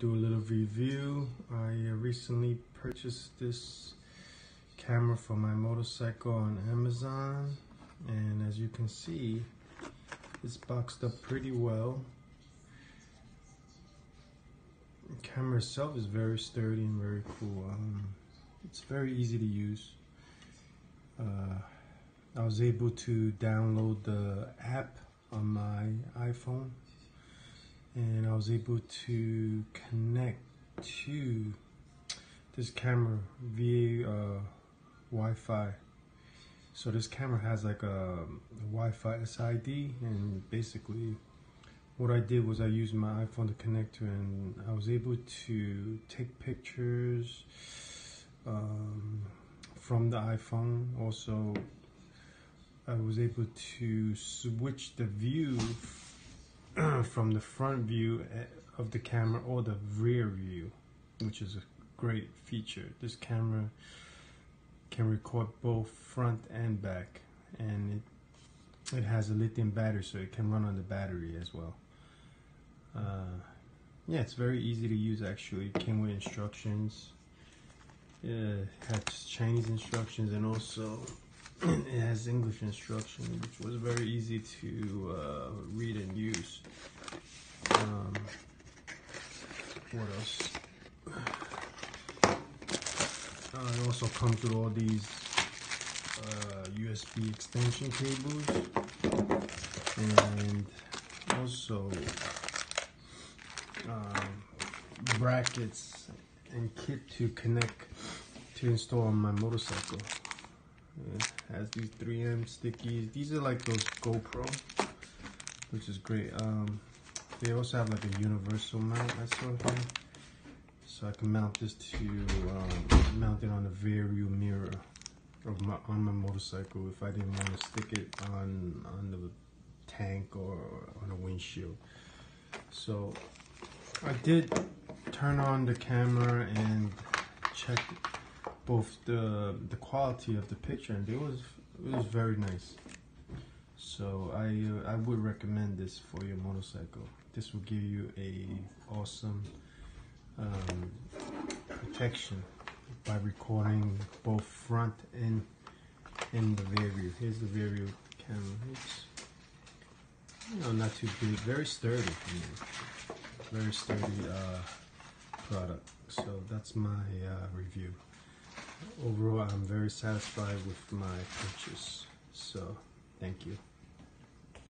do a little review. I recently purchased this camera for my motorcycle on Amazon, and as you can see, it's boxed up pretty well. The camera itself is very sturdy and very cool. It's very easy to use. I was able to download the app on my iPhone, and I was able to connect to this camera via Wi-Fi. So this camera has like a Wi-Fi SID, and basically what I did was I used my iPhone to connect to it, and I was able to take pictures from the iPhone. Also, I was able to switch the view from the front view of the camera or the rear view, which is a great feature. This camera can record both front and back, and it has a lithium battery, so it can run on the battery as well. Yeah, it's very easy to use actually. It came with instructions. It has Chinese instructions, and also it has English instructions, which was very easy to read and use. What else? It also comes with all these USB extension cables, and also brackets and kit to connect to install on my motorcycle. It has these 3M stickies. These are like those GoPro, which is great. They also have like a universal mount I saw here, so I can mount this to mount it on the rear view mirror of on my motorcycle if I didn't want to stick it on the tank or on a windshield. So I did turn on the camera and check both the quality of the picture, and it was very nice. So I would recommend this for your motorcycle. This will give you a awesome protection by recording both front and in the rear view. Here's the rear view camera. It's not too big, very sturdy. Very sturdy product. So that's my review. Overall, I'm very satisfied with my purchase. So thank you.